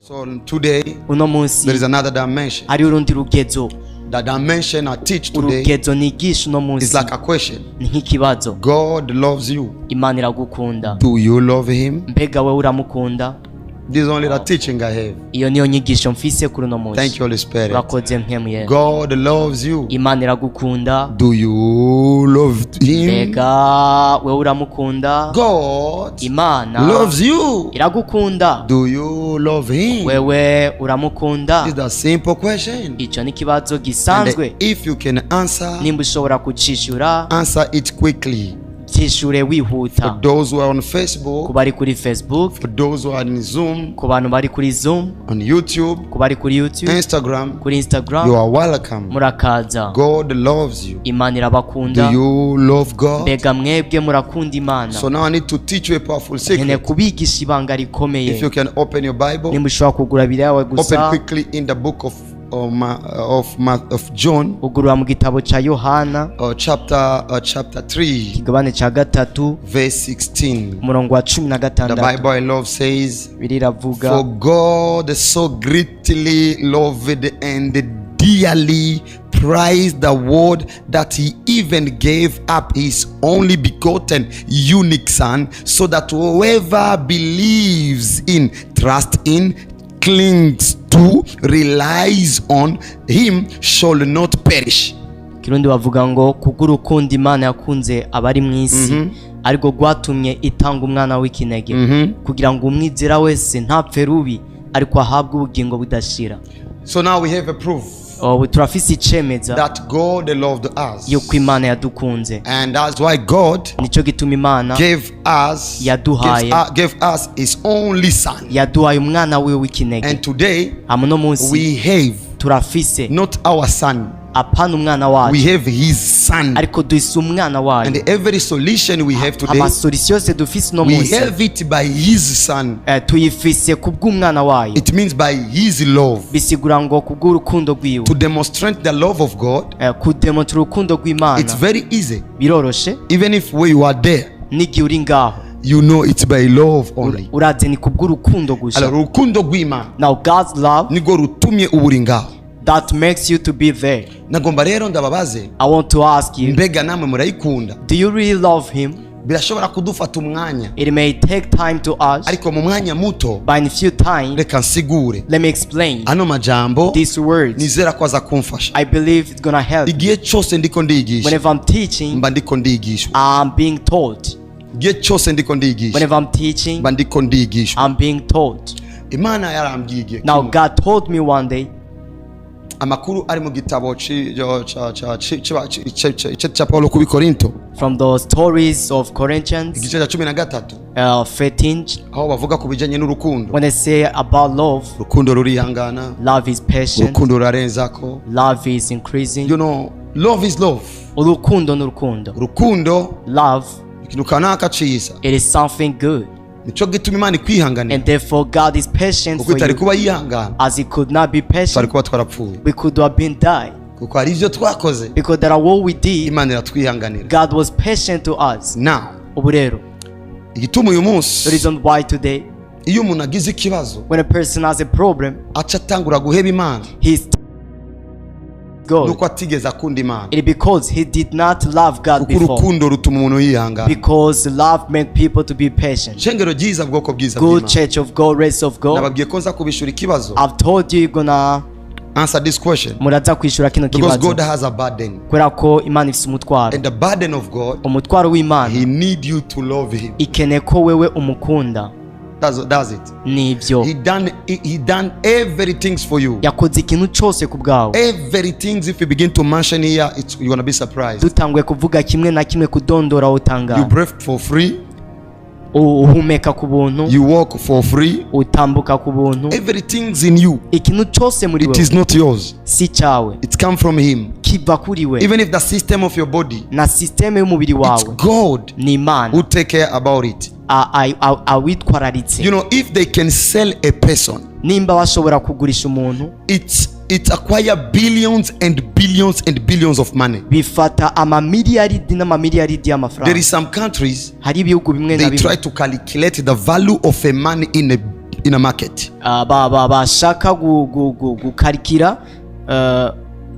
So today uno munsi there is another dimension. hari urundi rugezo. The dimension I teach today Urugezo nigisha uno is munsi like a question. ni nk'ikibazo. God loves you. Imana iragukunda. Do you love him? Mbega wewe uramukunda? This is only the teaching I have. Iyo niyo nyigisho mfise kuri uno munsi. Thank you, Holy Spirit. Urakoze mpemu Yesu. God loves you. Imana iragukunda. Do you love him? Mbega wewe uramukunda? God Imana loves you. iragukunda. Do you love him? Wewe uramukunda? This is the simple question. Ico ni kibazo And gisanzwe. if you can answer, Nimba ushobora kucishura, answer it quickly. cyishure wihuta. For those who are on Facebook, Ku bari kuri Facebook, for those who are in Zoom, ku bantu bari kuri Zoom, on YouTube, ku bari kuri YouTube, Instagram, kuri Instagram, you are welcome. murakaza. God loves you. Imana Do irabakunda. you love God? Mbega mwebwe murakunda Imana. So now I need to teach you a powerful Nkene secret. kubigisha ibanga If you rikomeye. can open your Bible, Nimba ushobora kugura Bibiliya yawe open gusa, quickly in the book of John, ugurura mu gitabo ca Yohana, chapter 3, kigabane ca gatatu, verse 16. umurongo wa 16. The Bible I love says, Biriravuga, "For God so greatly loved and dearly prized the world that he even gave up his only begotten unique son, so that whoever believes in, trusts in, clings to, relies on him shall not perish." Kirundi bavuga ngo kubw'urukundo Imana yakunze abari mu isi ariko gwatumye itanga umwana w'ikinege kugira ngo umwizera wese ntapfe rubi ariko ahabwe ubugingo budashira. So now we have a proof Ubu turafise icemeza that God loved us, yuko Imana yadukunze. and that's why God Nico gituma Imana gave us his only son. yaduhaye umwana wiwe w'ikinege. And today Hamwe no munsi we have turafise not our son, apana umwana we wacu have his son. ariko duhise umwana wayo. And every solution we have today, Amasolution yose dufise no we munsi have it by his son. tuyifise kubw'umwana wayo. It means by his love, Bisigura ngo kubw'urukundo rwiwe, to demonstrate the love of God. kudemontra urukundo rw'Imana It's very easy. biroroshe. Even if where you are there, N'igihe uri ngaho you know it's by love only. uraze ni kubw'urukundo gusa. Alors urukundo rw'Imana Now God's love nigo rutumye uburi ngaho. that makes you to be there. Nagomba rero ndababaze, I want to ask you, mbega namwe murayikunda? do you really love him? Birashobora kudufata umwanya, It may take time to us, ariko mu mwanya muto but in a few times reka nsigure let me explain ano majambo. these words. Nizera ko aza kumfasha I believe it's gonna help. igihe cyose ndiko ndigisha. Whenever I'm teaching, Mba ndiko ndigishwa. I'm being taught. Igihe cyose ndiko ndigisha, Whenever I'm teaching, mba ndiko ndigishwa. I'm being taught. Imana yarambwiye igihe Now kimwe. God told me one day, Amakuru ari mu gitabo cya Paulo ku Bikorinto, from the stories of Corinthians igice cya 13, 13, aho bavuga ku bijyanye n'urukundo. when they say about love, Urukundo rurihangana, love is patient, urukundo rurarenzako. love is increasing. You know, love is love. Urukundo n'urukundo. Urukundo Love, ikintu kanaka ciza, it is something good, nico gituma Imana ikwihanganira. and therefore God is patient Kuko for itari you. kuba yihangana, As he could not be twari patient, kuba twarapfuye. we could have been died, Kuko hari ivyo twakoze, because that are what we did. Imana iratwihanganira. God was patient to us. Now, Ubu rero, igituma uyu the munsi reason why today, iyo umuntu agize ikibazo when a person has a problem, aca atangura guheba Imana, he's God. nuko atigeze akunda Imana. It is because he did not love God Kuko before. urukundo rutuma umuntu yihangana. Because love makes people to be patient. Shengero ryiza, bwoko bwiza Good bw'Imana. church of God, race of God. Nababwiye ko nza kubishura ikibazo. I've told you you're gonna Answer this question. muraza kwishura kino Because kibazo. God has a burden. Kubera ko Imana ifite umutwaro. And the burden of God, Umutwaro w'Imana He need you to love Him. ikeneye ko wewe umukunda. Does it? Nibyo. He done everything for you. Yakoze ikintu cyose ku bwawe. Everything, if you begin to mention here, you're gonna be surprised. Dutanguye kuvuga kimwe na kimwe kudondora You utangara. breathe for free. Uhumeka ku buntu, You walk for free. utambuka ku buntu. Everything's in you. Ikintu cyose muri It wewe is not yours. si cyawe, It comes from Him. kiva kuri we. Even if the system of your body, Na systeme y'umubiri it's wawe God ni Imana who take care about it. awitwararitse. You know, if they can sell a person, Nimba bashobora kugurisha umuntu, it acquire billions and billions and billions of money. bifata amamiliyaridi n'amamiliyaridi There y'amafaranga. is some countries, Hari ibihugu bimwe na they bimwe try to calculate the value of a man in a market. bashaka gukarikira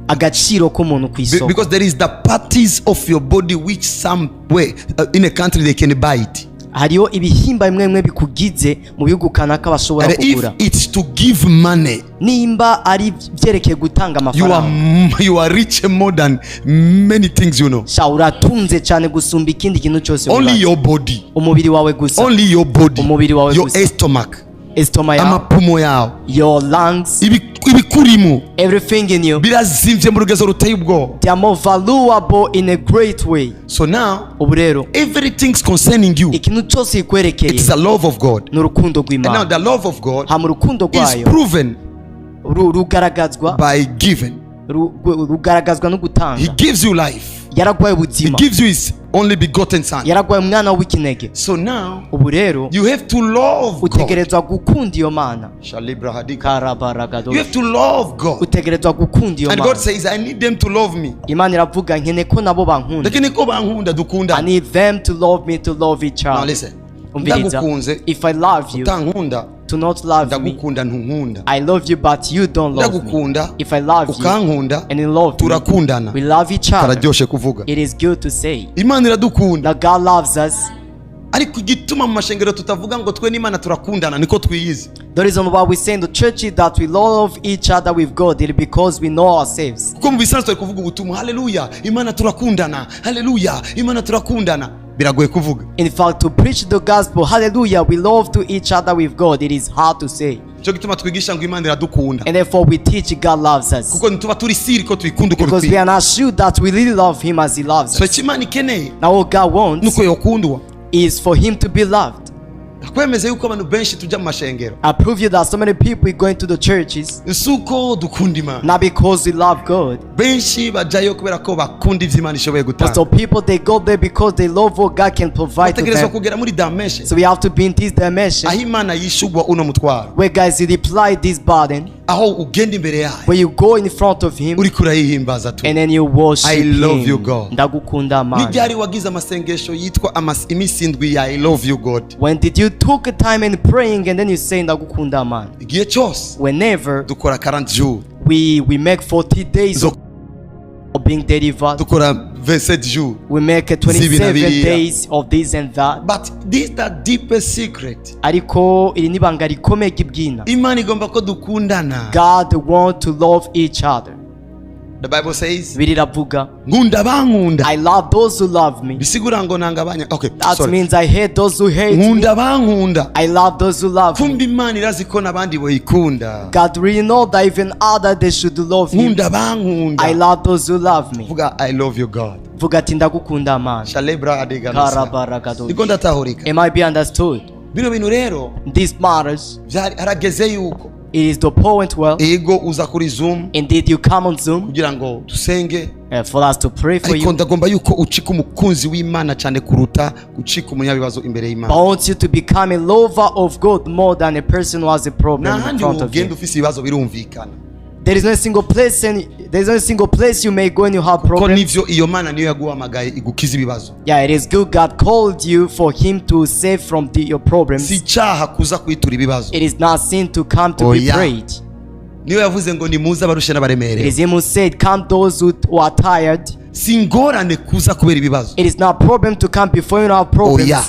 agaciro k'umuntu ku isoko. Because there is the parties of your body which somewhere in a country they can buy it. hariho ibihimba bimwe bimwe bikugize mu bihugu kanaka bashobora kugura. If it's to give money, nimba ari byerekeye gutanga amafaranga, you are rich more than many things, you know. sha uratunze cyane gusumba ikindi kintu cyose. Only your body, umubiri wawe gusa. only your body, umubiri wawe your gusa. stomach, estoma yawe, amapumo yawe, your lungs, ibikurimo, everything in you, birazimvye mu rugezo ruteye ubwoba. they are more valuable in a great way. So now, ubu rero everything's concerning you, ikintu cyose ikwerekeye, it's the love of God. n'urukundo And now rw'Imana. the love of God ha mu rukundo is rwayo proven rugaragazwa by giving. rugaragazwa no He gutanga. gives you life. yaragwaye He ubuzima, gives you his only begotten son. yaragwaye umwana w'ikinege. So now ubu rero you have to love God. utegerezwa gukunda iyo mana. Shalibra hadika. Karabaragado, You have to love God. utegerezwa gukunda iyo And God mana. says, I need them to love me. Imana iravuga nkene ko nabo bankunda. Lakini ko bankunda I dukunda. need them to love me to love each Now other. listen. Umviriza, Ndagukunze. if I love you, Utankunda. to not love me, Ndagukunda ntunkunda. I love you but you don't love me. Ndagukunda. If I love you Ukankunda. and you love me, Turakundana. we love each other. Kararyoshe kuvuga. It is good to say Imana iradukunda. that God loves us. Ariko igituma mu mashengero tutavuga ngo twe n'Imana turakundana niko twiyizi. The reason why we say in the church is that we love each other with God is because we know ourselves. Kuko mu bisanzwe turi kuvuga ubutumwa haleluya Imana turakundana, haleluya Imana turakundana, biragoye kuvuga. In fact, to preach the gospel, hallelujah, we love to each other with God, it is hard to say. Cyo gituma twigisha ngo Imana iradukunda. And therefore we teach God loves us. Kuko nituba turi siri ko tuyikunda uko Because we bikwiye. are not sure that we really love Him as He loves So us. Imana ikeneye Now what God wants nuko yokundwa. is for Him to be loved. Kwemeze yuko abantu benshi tujya mu mashengero. I prove you that so many people are going to the churches Suko dukunda Imana. not because we love God, Benshi bajayo kubera ko bakunda ivyo Imana ishoboye but gutanga. some people they go there because they love what God can provide to Bategerezwa them. kugera muri dimension So we have to be in this dimension aho Imana yishugwa uno mutwaro. where guys you apply this burden, Aho ugenda imbere yayo. where you go in front of Him Uri kurayihimbaza tu. and then you worship I love Him. you, God. Ndagukunda Mana. Nijari wagize amasengesho yitwa imisindwi ya I love you God. When did you took a time in praying and then you say Ndagukunda Mana? Igihe cyose Whenever dukora 40 jours, we make 40 days of being delivered, dukora 27 jours. we make 27 days of this and that. But this is the deepest secret. Ariko iri nibanga rikomeye ry'ibwina. Imana igomba ko dukundana. God want to love each other. The Bible says, Biriravuga, nkunda bankunda. I love those who love me. Bisigura ngo nanga abanya. Okay, That sorry. means I hate those who hate me. Nkunda bankunda. I love those who love me. Kumbe Imana irazi ko nabandi boyikunda. God really know that even others they should love Him. Nkunda bankunda. I love those who love me. Vuga I love you God. Vuga ati ndagukunda Mana. Shalebra adega. Karabaragado. Niko ndatahurika. It might be understood. Bino bintu rero These matters, harageze yuko it is the point well. ego uza kuri Zoom Indeed, you come on Zoom kugira ngo dusenge, for us to pray for ariko you. ndagomba yuko ucika umukunzi w'Imana cyane kuruta gucika umunyabibazo imbere But y'Imana. I want you to become a lover of God more than a person who has a problem in Nahandi front of ugenda you. ufise ibibazo birumvikana. There is no single place you may go and you have Ko problems. nivyo iyo Mana niyo yaguhamagaye igukiza ibibazo. Yeah, it is good God called you for Him to save from your problems. Si cyaha kuza kwitura ibibazo. It is not sin to come to be Oya. prayed. Niyo yavuze ngo nimuze abarushe It n'abaremerewe. is Him who said, come those who are tired. Si ingorane kuza kubera ibibazo. It is not a problem to come before you have problems. Oya.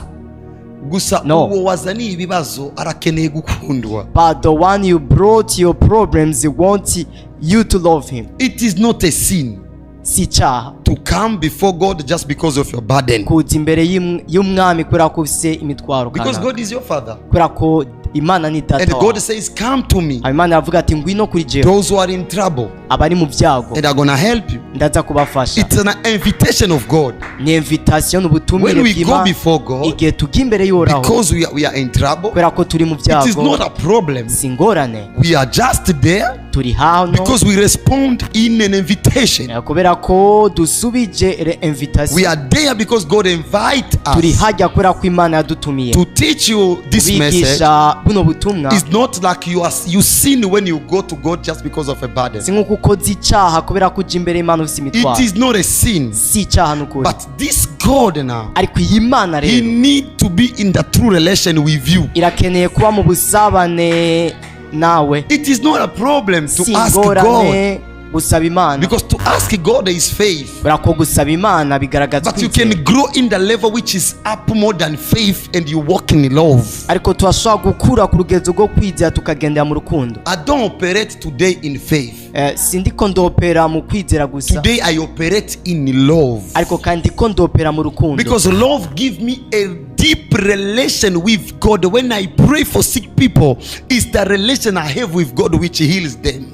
Gusa No. uwo wazaniye ibibazo arakeneye gukundwa. But the one you brought your problems, He wants you to love Him. It is not a sin Si cyaha to come before God just because of your burden. kuza imbere y'umwami kubera ko ufise imitwaro Because kanaka. God is your father. Kubera ko Imana ni And data God wawe. says, come to me, Imana yavuga ati ngwino kuri jewe those who are in trouble, abari mu byago and I'm gonna help you. ndaza kubafasha. It's an invitation of God. Ni invitation, ubutumire When we go bw'Imana before God, igihe tujya imbere y'Uhoraho because we are in trouble, kubera ko turi mu it is byago, not a problem. si ingorane, We are just there turi hano because we respond in an invitation. kubera ko dusubije invitation. We are there because God invite Turi us hajya kubera ko Imana yadutumiye to teach you this message. bigisha buno butumwa. It's not like you sin when you go to God just because of a burden. Si nk'uko ukoze icyaha kubera ko ujya imbere y'Imana ufite It imitwaro. is not a sin. Si icyaha n'ukuri. But this God now, ariko iyi Mana He rero need to be in the true relation with you. irakeneye kuba mu busabane nawe. It is not a problem to Si ask God, ingorane gusaba Imana, because to ask God is faith. urako gusaba Imana bigaragaza But you kwizera. can grow in the level which is up more than faith, and you walk in love. ariko turashobora gukura ku rugezo rwo kwizera tukagendera mu rukundo. I don't operate today in faith. Sindiko ndopera mu kwizera gusa, Today I operate in love. ariko kandi ko ndopera mu rukundo. Because love gives me a deep relation with God. When I pray for sick people, it's the relation I have with God which heals them.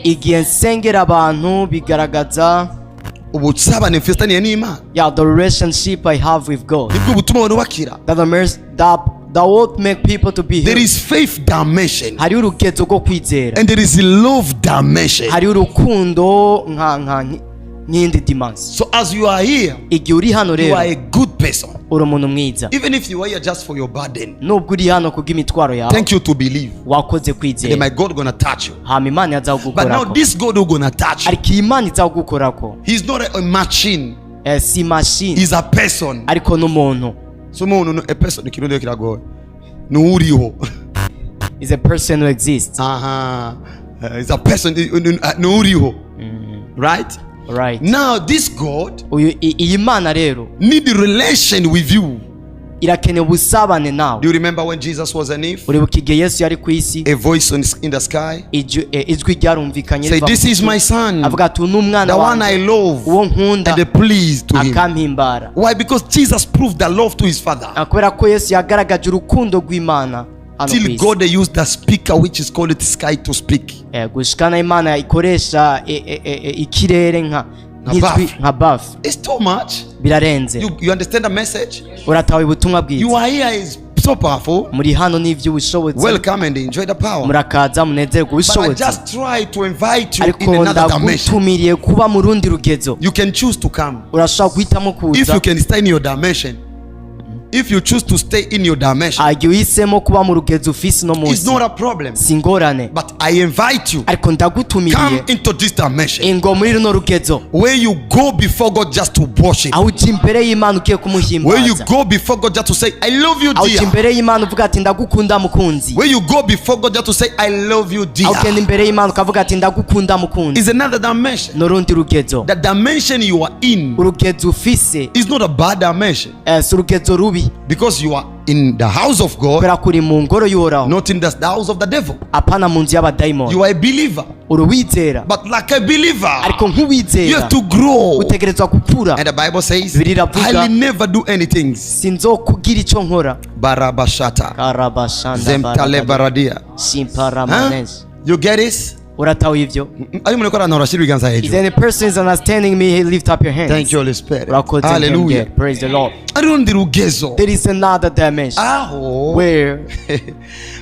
Igihe nsengera abantu bigaragaza ubusabane mfitaniye n'Imana, the relationship I have with God. nibwo butuma abantu bakira. That would make people to be There healed. is faith dimension Hariho urugezo rwo kwizera, and there is love dimension. hariho urukundo nk'indi dimension. So as you are here, Igihe uri hano you rero are a good person. uri umuntu mwiza, Even if you are here just for your burden, nubwo uri hano kubw'imitwaro yawe thank you to believe. wakoze And kwizera, my God gonna touch you. hama Imana But now yazawugukorako. this God who gonna touch you, ariko iyi Imana izawugukorako He's not a machine. si machine, He's a person. ariko n'umuntu. So umuntu a person ikirundi kiragoye. Nuriho. Is a person who exists. It's a person nuriho. Right? Right. Now this God iyi Mana rero need a relation with you. irakeneye ubusabane nawe. Do you remember when Jesus was on earth? uribuka igihe Yesu yari ku isi, A voice in the sky ijwi ryarumvikanye say, riva "This mu is ijuru." my son, avuga ati uyu ni umwana the one I wanjye love, uwo nkunda and pleased to him." akampimbara. Why? Because Jesus proved the love to his Father. kubera ko Yesu yagaragaje urukundo rw'Imana hano ku Till isi. God used the speaker which is called the sky to speak. gushikana Imana ikoresha ikirere nka bafu. It's too much. Birarenze. You understand the message? uratawe ubutumwa You bwiza. are here is so powerful. muri hano n'ivy'ubushobozi. Welcome and enjoy the power. murakaza munezerwe But I ubushobozi. just try to invite you in ariko another dimension. ndagutumiriye kuba mu rundi rugezo. You can choose to come. urashobora guhitamo If kuza. you can stay in your dimension. If you choose to stay in your dimension, igihe uhisemo kuba mu rugezo ufise no it's munsi not a problem. si ingorane. But I invite you, ariko ndagutumiriye come into this dimension ingo muri runo rugezo, where you go before God just to worship. aho uja imbere y'Imana ugiye Where you kumuhimbaza. go before God just to say, "I love you, aho uja dear." imbere y'Imana uvuga ati ndagukunda mukunzi. Where you go before God just to say, "I love you, dear." aho ugenda imbere y'Imana ukavuga ati ndagukunda mukunzi. Is another dimension. n'urundi rugezo. The dimension you are in urugezo ufise is not a bad dimension, si urugezo rubi, because you are in the house of God, kubera ko uri mu ngoro y'uhoraho, not in the house of the devil. apana mu nzu y'abadayimoni. You are a believer, uruwizera, but like a believer, ariko you nk'uwizera have to grow. utegerezwa gukura. And the Bible says, Bibiliya iravuga, "I'll never do anything." sinzokugira icyo nkora. Barabashata, karabashanda zemtale baradia. simparamanezi. You get it? uratawe ivyo. Ari muri korana urashira ibiganza Is hejuru. any person is understanding me, lift up your hands. Thank you, Holy Spirit. Urakoze Hallelujah. mwebwe. Praise the Lord. Ari rundi rugezo. There is another dimension Aho. where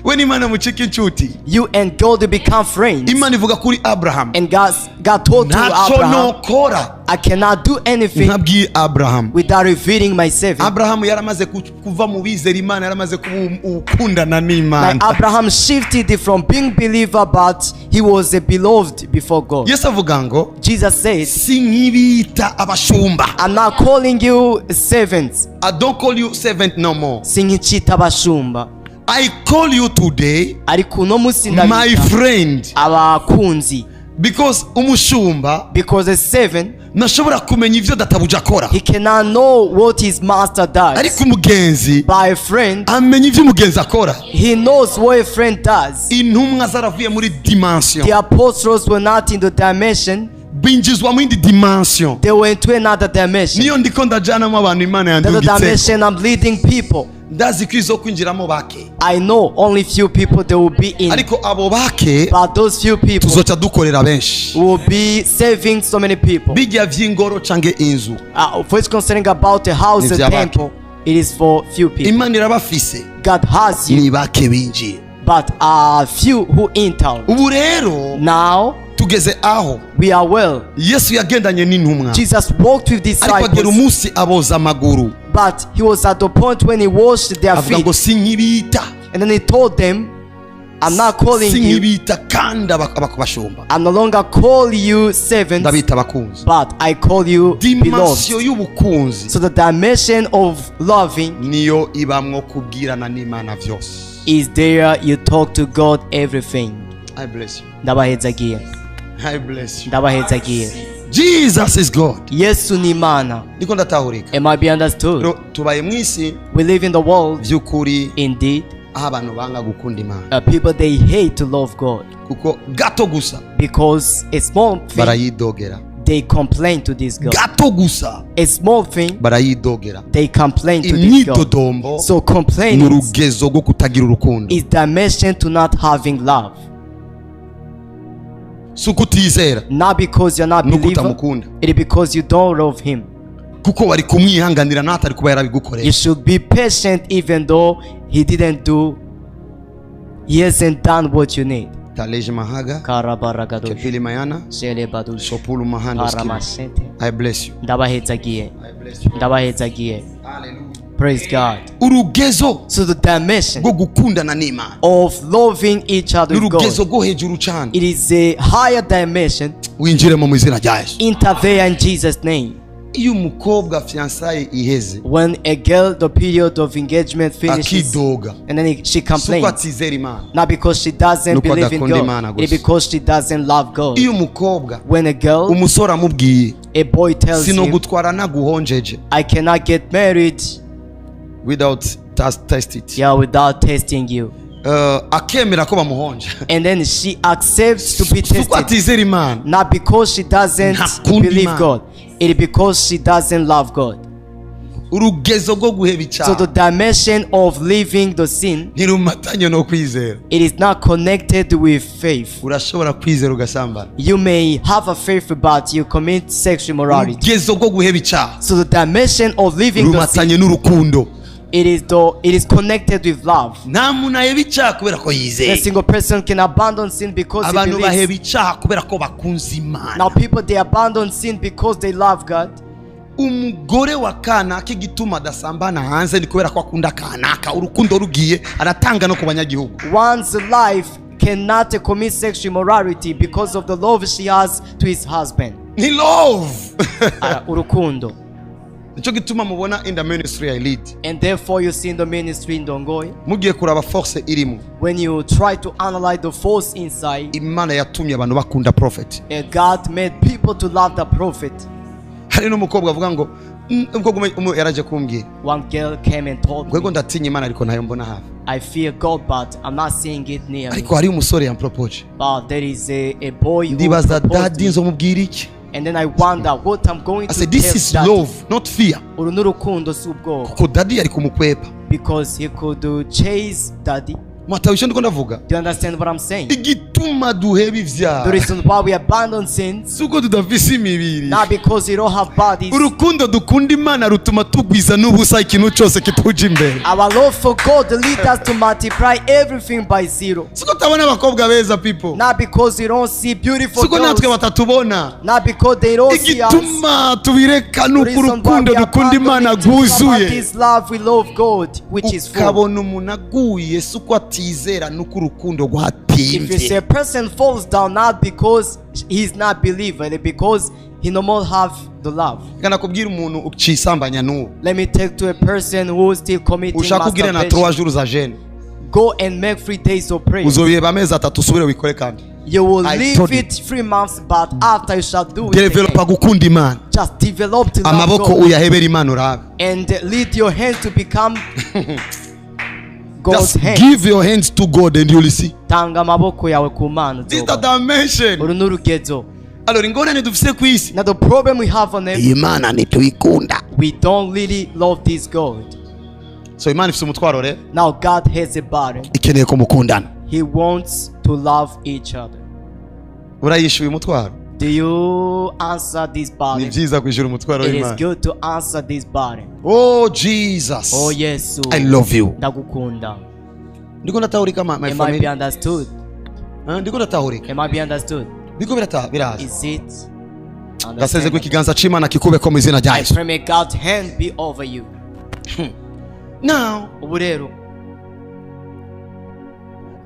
When Imana mucika inshuti, you and God become friends. Imana ivuga kuri Abraham, And God told to "Ntacyo Abraham, nokora I cannot do anything ntabwiye Abraham." without revealing myself. Abraham yaramaze kuva mu bizera Imana, yaramaze ukundana Like n'Imana. Abraham shifted from being believer, but he was a beloved before God. Yesu avuga ngo, Jesus says, "Si nkibita abashumba." I'm not calling you servants. I don't call you servant no more. Sinkicita abashumba. I call you today Ariko uno munsi my ndabita friend, abakunzi. because umushumba Because a servant, ntashobora kumenya ivyo databuja akora, he cannot know what his master does. ariko umugenzi By a friend, amenya ivyo umugenzi akora. he knows what a friend does. Intumwa zaravuye muri dimension, The apostles were not in the dimension, binjizwa mu yindi dimension. they were into another dimension. Niyo ndiko ndajanamo abantu Imana The yandungitse. dimension I'm leading people. Ndazi ko izo kwinjiramo bake, I know only few people they will be in, ariko abo bake but those few people tuzoca dukorera benshi. will be saving so many people. Bijya vy'ingoro cange inzu, For it's concerning about a house and Ni vy'abake. temple, it is for few people. Imana irabafise, God has you, ni bake binjiye. but few who enter. Ubu rero Now tugeze aho we are well. Yesu yagendanye n'intumwa, Jesus walked with ariko agera disciples, umunsi aboza amaguru, but he was at the point when he washed their avuga feet, ngo si nkibita and then he told them, I'm not calling you. sinkibita kandi abashumba, I no longer call you servants, ndabita abakunzi. but I call you Dimension beloved. y'ubukunzi So the dimension of loving niyo ibamwo kubwirana n'Imana vyose. is there you talk to God everything. I bless you. Ndabahezagiye. I bless you. Ndabahezagiye. Jesus is God. Yesu ni Imana. Ndiko ndatahurika. Am I be understood? Rero tubaye mwisi We live in the world, vy'ukuri indeed, aho abantu banga gukunda Imana, people they hate to love God kuko gato gusa because a small thing barayidogera, they complain to this God. gato gusa A small thing barayidogera. they complain to this God. Imyidodombo So complaining n'urugezo rwo kutagira urukundo, is dimension to not having love. si ukutizera Not because you're not nuko believer, utamukunda, it is because you don't love him. kuko bari kumwihanganira natari kuba yarabigukoreye. You should be patient even though he hasn't done what you need. Taleje mahaga Karabaragadosh. kepili mayana Shelebadosh. sopulu mahando skima. Paramashente. I bless you. Ndabahezagiye. I bless you. Ndabahezagiye. Hallelujah. Praise God. Urugezo So the dimension rwo gukundana n'Imana of loving each other with n'urugezo God, rwo hejuru cyane, it is a higher dimension. winjiremo mu izina rya Yesu. Enter there in Jesus' name. Iyo umukobwa fiançaye iheze When a girl, the period of engagement finishes, akidoga, and then she suko complains, atizera Imana. not because she doesn't Nuko believe in adakunda Imana God, gusa. it's because she doesn't love God. Iyo umukobwa When a girl, umusore amubwiye a boy tells him, sinogutwara naguhonjeje I cannot get married, without test it, yeah, without testing you, akemera ko bamuhonje, and then she accepts to be suko tested, atizera Imana, not because she doesn't Ntakunda believe Imana. God, it is because she doesn't love God. urugezo rwo guheba So the icyaha dimension of leaving the sin, ntirumatanye no kwizera. it is not connected with faith. Urashobora kwizera ugasambana. You may have a faith, but you commit sexual immorality. Urugezo rwo guheba icyaha So the dimension of leaving the sin, rumatanye n'urukundo. it is connected with love. Nta muntu aheba icyaha kubera ko A yizeye. single person can abandon sin because he Abantu believes. baheba icyaha kubera ko bakunze Imana. Now people they abandon sin because they love God. Umugore wa kanaka igituma adasambana hanze ni kubera ko akunda kanaka, urukundo rugiye aratanga no ku banyagihugu. One's life cannot commit sexual immorality because of the love she has to his husband. Ni love. Urukundo. Nicyo gituma mubona in the ministry I lead, And therefore you see in the ministry in Dongoy, mugiye kuraba force irimo, when you try to analyze the force inside, Imana yatumye abantu bakunda prophet. God made people to love the prophet. Hari n'umukobwa avuga ngo ubwo yaraje kumbwira One girl came and told gwego me, ndatinya Imana ariko ntayo mbona hafi, I fear God, but I'm not seeing it near me. ariko hari umusore yampropoje. But there is a boy who Ndibaza proposed daddy me. nzomubwira iki? And then I wonder what I'm going I to said tell this is daddy. love not fear, Uru n'urukundo si ubwoba. kuko daddy yari kumukwepa. Because he could chase daddy. Matawisho ndiko ndavuga, Do you understand what I'm saying? igituma duheba The ivyaha reason why we abandon sins, suko tudafise imibiri. not because we don't have bodies. Urukundo dukunda Imana rutuma tugwiza n'ubusa ikintu cyose kituje imbere. Our love for God leads us to multiply everything by zero. Suko tabona abakobwa beza people, Not because we don't see beautiful suko natwe girls. batatubona. Not because they don't see us. Igituma tubireka The nuko reason why urukundo we dukunda Imana abandon it is about rwuzuye. this love we love God, which is full. Ukabona umuntu aguye suko atizera nuko urukundo If you rwatimvye. say a person falls down not because he's not believer, but because he no more have the love. Kana kubwira umuntu ucisambanya n'uwo Let me take to a person who is still committing ushaka kugira na 3 masturbation. jours za jeûne, Go and make 3 days of prayer. uzobiheba amezi 3 usubire wikore kandi. You will I leave told you. it 3 months, but after you shall do it Developa again. gukunda Imana, Just develop to love amaboko God uyahebera Imana urabe. and lead your hand to become God's Just hand. give your hands to God and you'll see. Tanga amaboko yawe ku Mana. This is the dimension. Uru n'urugezo. Alors ingorane dufise ku isi, Now the problem we have on it, Imana ntituyikunda. we don't really love this God. So Imana ifise umutwaro re, Now God has a burden. ikeneye ko mukundana. He wants to love each other. Urayishuye umutwaro. Do you answer this Ni burden? byiza kwishura umutwaro It is w'Imana. good to answer this burden. Oh Jesus, Oh yes, I love you. ndagukunda. Ndiko natahurika my Am I be family. understood? Ndiko natahurika. Am I be understood? Ndiko biraza. Is it? Gaseze ku understandable? kiganza c'Imana kikubeko mu izina rya I Yesu. pray may God's hand be over you. Now, Ubu rero,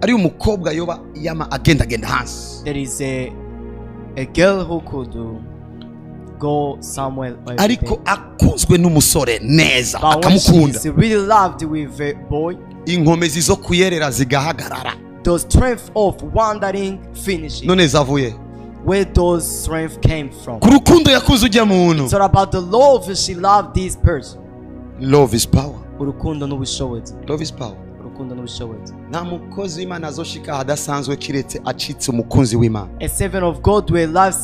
ari umukobwa yoba yama agenda hansi, there is a girl who could go somewhere every ariko day. akunzwe n'umusore neza But when akamukunda, she's really loved with a boy, inkomezi zo kuyerera zigahagarara. the strength of wandering finishes. None zavuye Where those strength came from. ku rukundo yakuze ujya muntu. It's all about the love she loved this person. Love is power. Urukundo n'ubushobozi. Love is power. Urukundo n'ubushobozi. Nta mukozi w'Imana azoshika ahadasanzwe kiretse acitse umukunzi w'Imana. A servant of God will love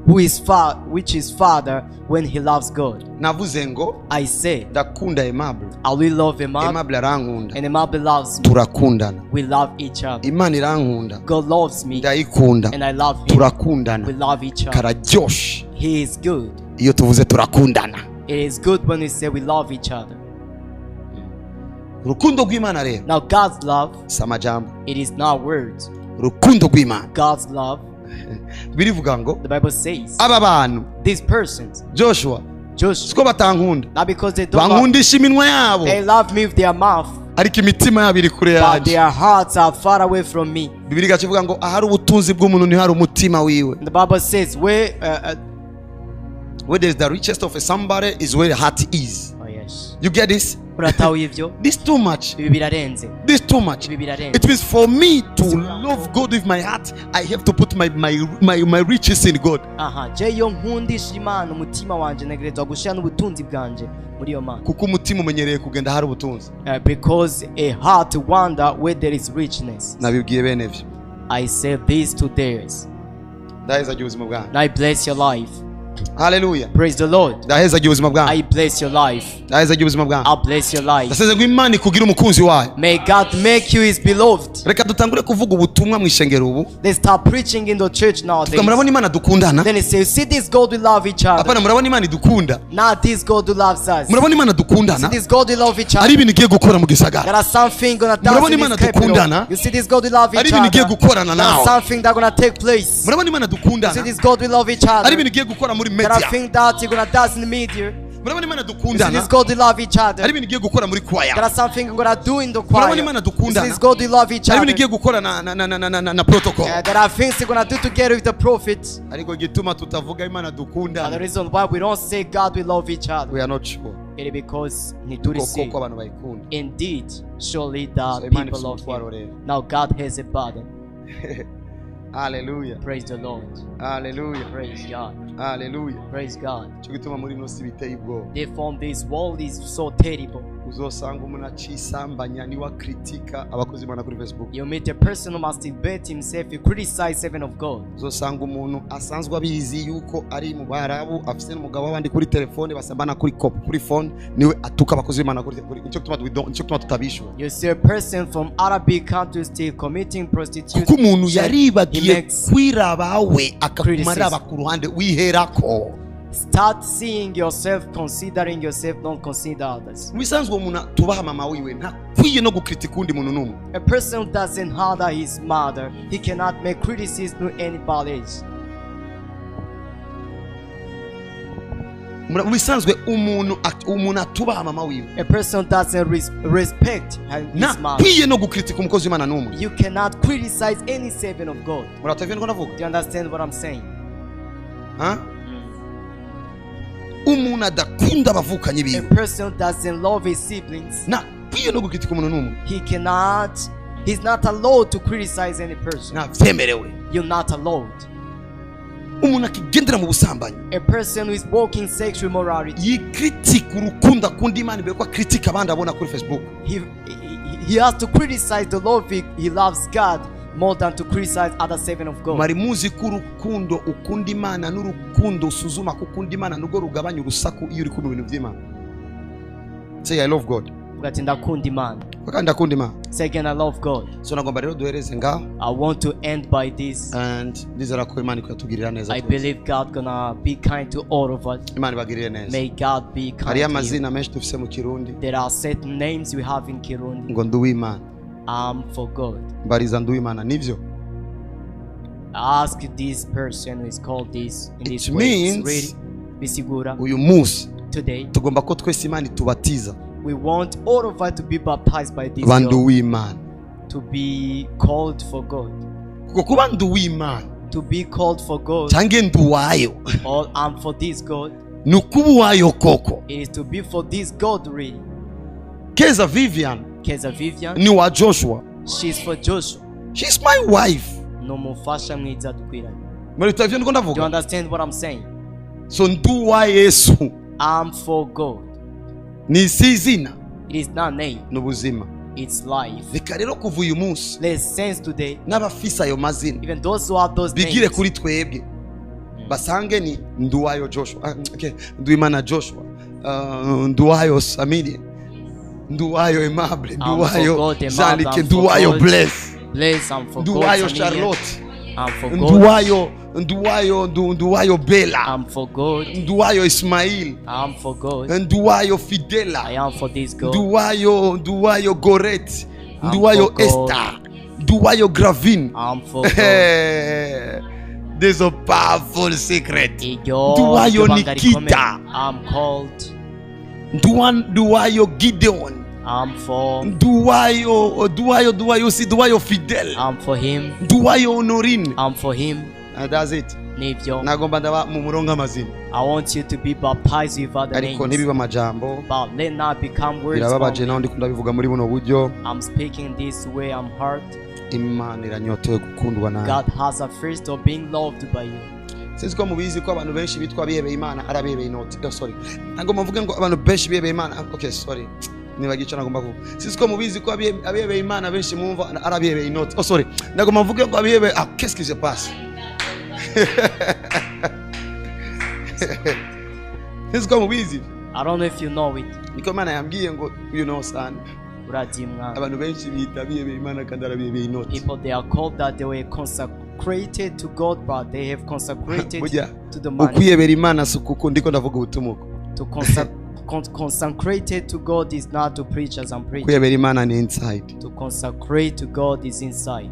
which is father when he loves God. Navuze ngo I say, ndakunda Aimable. I will love Imana, Aimable arankunda. and Imana loves me. Turakundana. We love each other. Imana irankunda. God loves me, Ndayikunda. and I love him. Turakundana. We love each other. Kararyoshe He is good. iyo tuvuze turakundana. It is good when we say we love each other. Urukundo rw'Imana rero Now God's love, si amajambo. it is not words. Urukundo rw'Imana God's love, birivuga ngo the Bible says, aba bantu these persons, Joshua just siko batankunda, not because they don't love, bankundisha iminwa yabo they love me with their mouth, ariko imitima yabo iri kure but yaje. their hearts are far away from me. Bibiri gakivuga ngo ahari ubutunzi bw'umuntu ntihari umutima wiwe. And the Bible says, where Where there is the richest of somebody is where the heart is. oh yes, You get this? urataho ivyo, This too much. ibi birarenze, This too much. ibi birarenze. It means for me to love God with my heart, I have to put my riches in God. Aha, je iyo nkundisha Imana umutima wanje ntegerezwa gushira n'ubutunzi bwanje muri iyo Mana. Kuko umutima umenyereye kugenda hari ubutunzi. Because a heart wander where there is richness. Nabibwiye bene byo. I say this to theirs. Ndaheza ubuzima bwanyu. And I bless your life. Hallelujah. Praise the Lord. Ndaheza ubuzima bwanyu. I bless your life. Ndaheza ubuzima bwanyu. I bless your life. Ndaseze ngo Imana ikugira umukunzi wayo. May God make you his beloved. Reka dutangure kuvuga ubutumwa mu ishengero ubu. They start preaching in the church nowadays. Murabona Imana dukundana? Then they say, see this God we love each other. Apana murabona Imana idukunda? Not this God who loves us. Murabona Imana See dukundana? this God we love each Ari other. ibintu igiye gukora mu gisagara. There are something gonna dance Murabona in Imana this capital. dukundana? You see this God we love Ari each ibintu igiye other. gukorana There are nawe. something that gonna take place. Murabona Imana You see dukundana? this God we love each Ari other. ibintu igiye gukora muri There are media. things that you're gonna dance in the media. Murabona Imana You see dukundana? this God we love each other. Ari ibintu igiye gukora muri There choir. are something you're gonna do in the Murabona choir. Imana You see dukundana? this God we love each Ari other. ibintu igiye gukora na protocol. There are things you're gonna do together with the prophet. Ariko gituma tutavuga Imana And the dukundana. reason why we don't say God we love each other, We are not sure. it is because ntituri Koko see. ko abantu bayikunda. Indeed, surely So the Imana people ifite love umutwaro him. rero. Now God has a burden. Hallelujah. Praise the Lord. Hallelujah. Praise God. Hallelujah. Praise God. Cyo gituma muri ino si biteye ubwoba. They form this world is so terrible. Uzosanga umuntu acisambanya niwe akritika abakozi b'Imana kuri Facebook. You meet a person who masturbate himself, he criticize servant of God. Uzosanga umuntu asanzwe abizi yuko ari mu Barabu afise n'umugabo w'abandi kuri telefone basambana kuri phone niwe atuka abakozi b'Imana kuri nicyo gituma tutabishura. You see a person from Arabic countries still committing prostitution. Kuko umuntu yaribagiye He makes kwirabawe akakumaraba ku ruhande wiherako. Start seeing yourself, considering yourself, don't consider others. Wisanzwe umuntu tubaha mama wiwe ntakwiye no gukritika undi muntu numwe. A person who doesn't honor his mother, he cannot make criticism to anybody else. Wisanzwe umuntu atubaha mama wiwe A person who doesn't respect his mother, ntakwiye no gukritika umukozi w'Imana numwe. you cannot criticize any servant of God. Muratavye ngo navuga? Do you understand what I'm saying? Ha? Umuntu adakunda abavukanye A biwe person who doesn't love his siblings, ntakwiye no gukritika umuntu numwe. he's not allowed to criticize any person. Navyemerewe. You're not allowed. Umuntu akigendera mu busambanyi A person who is walking sexual immorality, yikritika urukundo akunda Imana imbere ko akritika abandi abona kuri Facebook. he has to criticize the love he loves God more than to criticize other servant of God. Mari muzi ko urukundo ukunda Imana n'urukundo usuzuma ko ukunda Imana nugo rugabanya urusaku iyo uri ku bintu by'Imana. Say I love God. Ugati ndakunda Imana. Kandi ndakunda Imana. Say again, I love God. So nagomba rero duhereze ngaho. I want to end by this. And ndizera ko Imana ikatugirira neza. I believe God gonna be kind to all of us. Imana ibagirire neza. May God be kind Hariyo to you. amazina menshi dufise mu Kirundi There are certain names we have in Kirundi. ngo nduw'Imana. For God. Mbariza nduw'Imana nivyo. Ask this person who is called this in this It way. means It's really bisigura. Uyu munsi Today tugomba ko twese Imana itubatiza we want all of us to be baptized by this bandu God, w'Imana. to be called for God. kuko kuba ndi uw'Imana To be called for God, cyangwa ndi uwayo or I'm for this God, ni ukuba uwayo koko. it is to be for this God really. Keza Vivian Keza Vivian, ni wa Joshua, she's for Joshua. she's my wife. Nomufasha mwiza dukwiranye. Muri tavyo ndiko Do you ndavuga. understand what I'm saying? So ndi uwa Yesu I'm for God. ni izina It is not name, n'ubuzima. it's life. Reka rero kuva uyu munsi Let's sense today, n'abafise ayo mazina even those who have those bigire names, kuri twebwe basange ni nduwayo Joshua, nduwimana Joshua, nduwayo Samiri, nduwayo Aimable, nduwayo Jean-Luc, nduwayo Bless, Bless, I'm for nduwayo God. Charlotte, I'm for God. nduwayo Bella, I'm for God. nduwayo Ismail, I'm for God. nduwayo I Fidela, am for this God. nduwayo Goret, I'm nduwayo for God. Esther, nduwayo Gravine. I'm for God. There's a powerful secret. Iryo Nduwayo banga rikomeye. Nikita, I'm called. nduwayo Gideon, I'm for. nduwayo Fidel, I'm for him. nduwayo Honorine. I'm for him. That's it. Nibyo. Nagomba ndaba mu murongo amazina I want you to be baptized with other ariko names, ntibiba amajambo. but let not become words Birababaje naho only. ndikunda bivuga muri buno buryo. I'm speaking this way. I'm hurt. Imana iranyotewe gukundwa nawe. God has a thirst of being loved by you. Sinzi ko mubizi ko abantu benshi bitwa bihebeye Imana ari abihebeye inoti. Sorry. Nagomba mvuge ngo abantu benshi bihebeye Imana. Okay, sorry. Nibagica nagomba kuvuga. Sinzi ko mubizi ko abihebeye Imana benshi mwumva ari abihebeye inoti. Sorry. Nagomba mvuge ngo abihebeye qu'est-ce qui se passe? Sinzi ko mubizi. I don't know if you know it. Niko Imana yambwiye ngo you know son. Uradimwa. Abantu benshi bita bihebeye Imana kandi arabihebeye inoti. People, they are called that they were consecrated to God, but they have consecrated to the money. Ukwiyebera Imana sukuko ndiko ndavuga ubutumuko. To consecrated to God is not to preach as I'm preaching. Kwiyebera Imana ni inside. To consecrate to God is inside.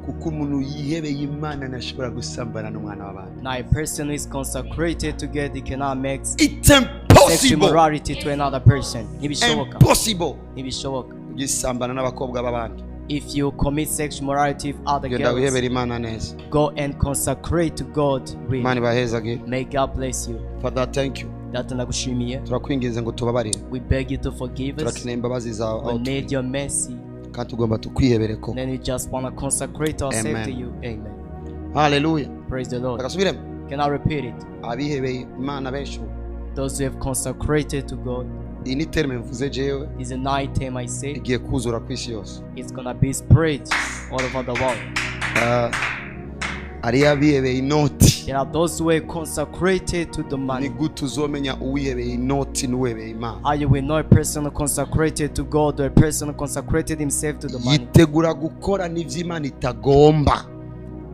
Kuko umuntu yihebeye Imana ntashobora gusambana n'umwana w'abandi. Now a person who is consecrated to God, he cannot make It's sexual impossible. immorality to another person. Ntibishoboka. Impossible. Ntibishoboka. Gisambana n'abakobwa b'abandi. If you commit sexual immorality with other Genda wihebera girls, Imana neza. go and consecrate to God. Imana Really. ibahezage. May God bless you. Father, thank you. Data ndagushimiye. Turakwinginze ngo tubabarire. We beg you to forgive us. Turakeneye imbabazi zawe We aho need your mercy. kandi tugomba tukwihebere ko. And then we just want to consecrate ourselves Amen. to you. Amen. Hallelujah. Praise the Lord. Akasubiremo. Can I repeat it? Abihebeye Imana benshi. Those who have consecrated to God, Iyi ni terme mvuze jewe is a night time I say, igiye kuzura ku isi yose. it's gonna be spread all over the world. Ari abihebeye inoti. There are those who are consecrated to the Ni money. gute uzomenya uwihebeye inoti n'uwihebeye Imana? How you will know a person consecrated to God or a person consecrated himself to the money? Yitegura gukora n'ivyo Imana itagomba.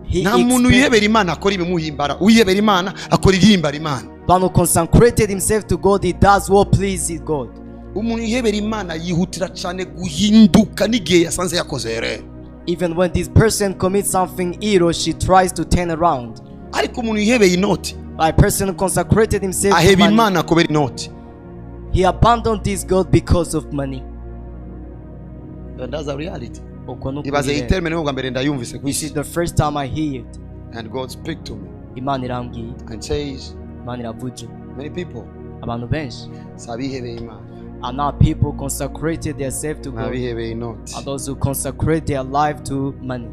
He Nta muntu expects yihebera Imana akora ibimuhimbara. Uyihebera Imana akora ibihimbara Imana. one who consecrated himself to God, he does what pleases God. Umuntu yihebera Imana yihutira cyane guhinduka n'igihe yasanze yakoze rero. Even when this person commits something evil, she tries to turn around. Ariko umuntu yihebeye inoti A person who consecrated himself to aheba money, Imana kubera inoti. he abandoned this God because of money. That's a reality. Uko nuko Ibaze biri. iyi terme niyo bwa mbere ndayumvise ku This is isi. the first time I hear it. And God speak to me Imana irambwiye, and says Imana iravuze. many people Abantu benshi sabihebeye Imana are not people consecrated themselves to God, n'abihebeye inoti. are those who consecrate their life to money.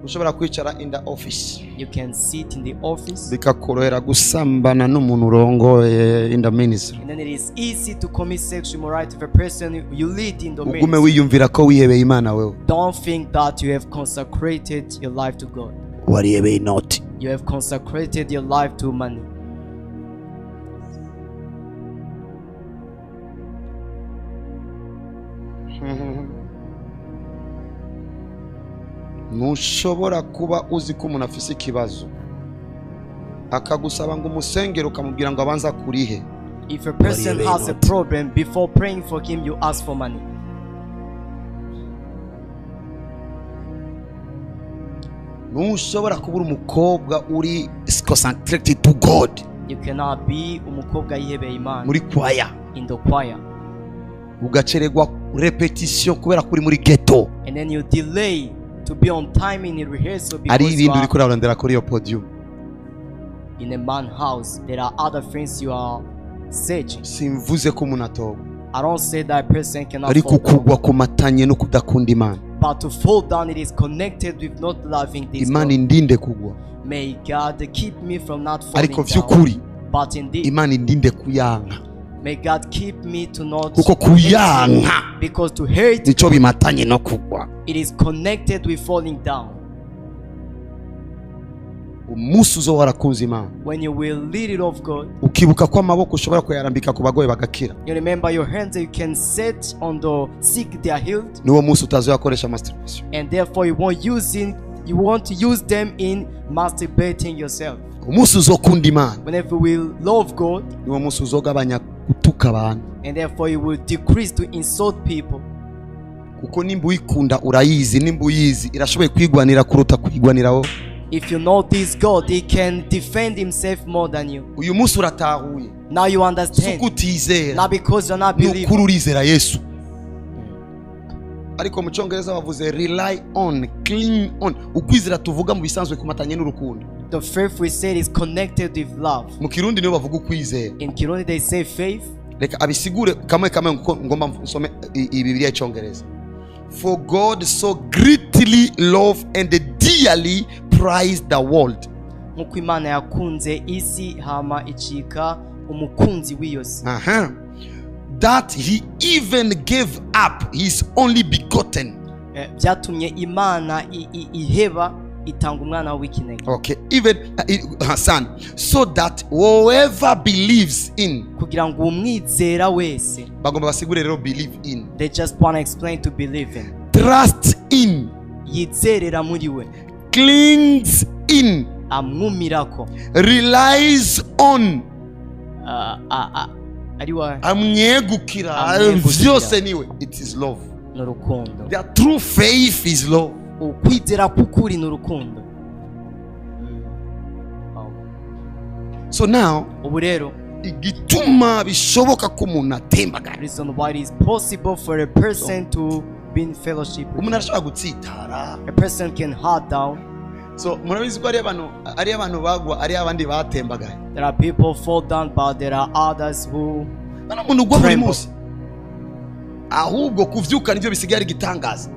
Ushobora kwicara in the office You can sit in the office, bikakorohera gusambana n'umuntu urongoye in the ministry. and then it is easy to commit sexual immorality with a person you lead in the Ugume ministry. wiyumvira ko wihebeye Imana wewe. Don't think that you have consecrated your life to God. Warihebeye inoti. You have consecrated your life to money. Ntushobora kuba uzi ko umuntu afise ikibazo akagusaba ngo umusengere ukamubwira ngo abanza kurihe. If a person Warihebeye has a inoti. problem, before praying for him, you ask for money. Ntushobora kuba uri umukobwa uri concentrated to God You cannot be umukobwa yihebeye Imana muri kwaya in the choir, ugacererwa repetition kubera kuri muri ghetto. And then you delay to be on time in a rehearsal Ari because you ibintu uri are kurarondera kuri iyo podium. in a man's house. There are other things you are searching. Simvuze ko umuntu atoba, I don't say that person cannot ariko fall down, kugwa ku matanye no kudakunda Imana. but to fall down it is connected with not loving this Imana God. indinde kugwa, May God keep me from not ariko falling down, vy'ukuri but indeed Imana indinde kuyanka, may God keep me to not kuko hate kuyanka it, because to hate nico bimatanye no kugwa. it is connected with falling down. Umunsi uzo warakunze Imana, When you will lead it of God, ukibuka ko amaboko ushobora kuyarambika ku bagoye bagakira, you remember your hands that you can set on the sick, they are healed, niwo munsi utazoyakoresha masturbation. and therefore you want to use them in masturbating yourself. Umunsi uzokunda Imana, Whenever you will love God, niwo munsi uzogabanya gutuka abantu, and therefore you will decrease to insult people. kuko nimba uyikunda urayizi, nimba uyizi irashoboye kwigwanira kuruta kwigwanira wowe. If you know this God, He can defend Himself more than you. Uyu munsi uratahuye, Now you understand. sukutizera Not because you're not ni believing. ukuri urizera Yesu. Ariko mu cyongereza bavuze rely on, cling on. Ukwizera tuvuga mu bisanzwe kumatanye n'urukundo. The faith we said is connected with love. Mu Kirundi niyo bavuga ukwizera. In Kirundi they say faith. Reka abisigure kamwe kamwe ngomba nsome Bibiliya y'Icyongereza. For God so greatly loved and dearly prized the world. Nkuko Imana yakunze isi hama icika umukunzi w'iyo si. That he even gave up his only begotten. Byatumye Imana iheba itanga umwana w'ikinege. Okay, even son, so that whoever believes in, kugira ngo umwizera wese, bagomba basigure rero believe in, they just want to explain to believe in, trust in, yizerera muri we, clings in, amwumirako, relies on, amwegukira, vyose niwe. It is love. N'urukundo. Their true faith is love. Ukwizera k'ukuri n'urukundo. So now, ubu rero igituma bishoboka ko umuntu atembagara, reason why it is possible for a person to be in fellowship with umuntu arashobora gutsitara, a person can hard down. So murabizi ko ari abantu bagwa, ari abandi batembagaye. There are people fall down, but there are others who umuntu ugwa buri munsi, ahubwo kuvyuka nivyo bisigaye ari gitangaza.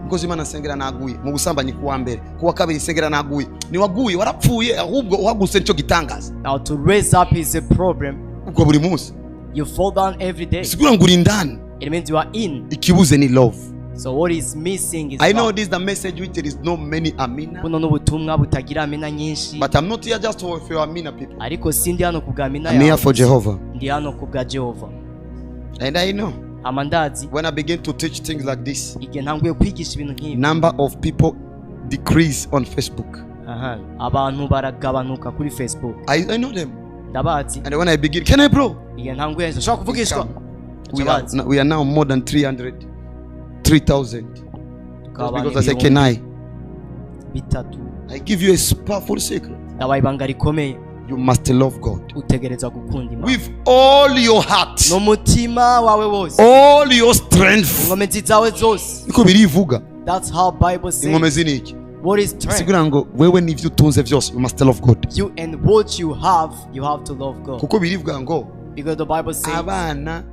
Ngozi Imana sengera naguye mu busambanyi kuwa mbere, kuwa kabiri sengera naguye, ni waguye warapfuye, ahubwo uhaguse nico gitangaza. Now to raise up is a problem. Ugwa buri munsi, you fall down every day. Sigura ngo uri ndani, it means you are in. Ikibuze ni love. So what is missing is I know this is the message which there is no many amina. Buno n'ubutumwa butagira amina nyinshi. But I'm not here just for your amina people. Ariko sindi hano kubwa amina yawe. I'm here for Jehovah. Ndi hano kubwa Jehovah. And I know. Amandazi. When I begin to teach things like this, igihe ntanguye kwigisha ibintu nk'ibi, number of people decrease on Facebook. Abantu baragabanuka kuri Facebook. I know them. Ndabazi. And when I begin, can I bro? Igihe ntanguye nshaka kuvugishwa. We are now more than 3,000. Because I say, can I? I give you a powerful secret. Ndabayibanga rikomeye. You must love God utegerezwa gukunda Imana with all your heart, n'umutima wawe wose, all your strength. ingome zawe zose. Niko birivuga. That's how Bible says. Ingome ziniki? What is strength? Sigura ngo wewe n'ivyo utunze vyose, you must love God. You and what you have to love God. Kuko birivuga ngo because the Bible says abana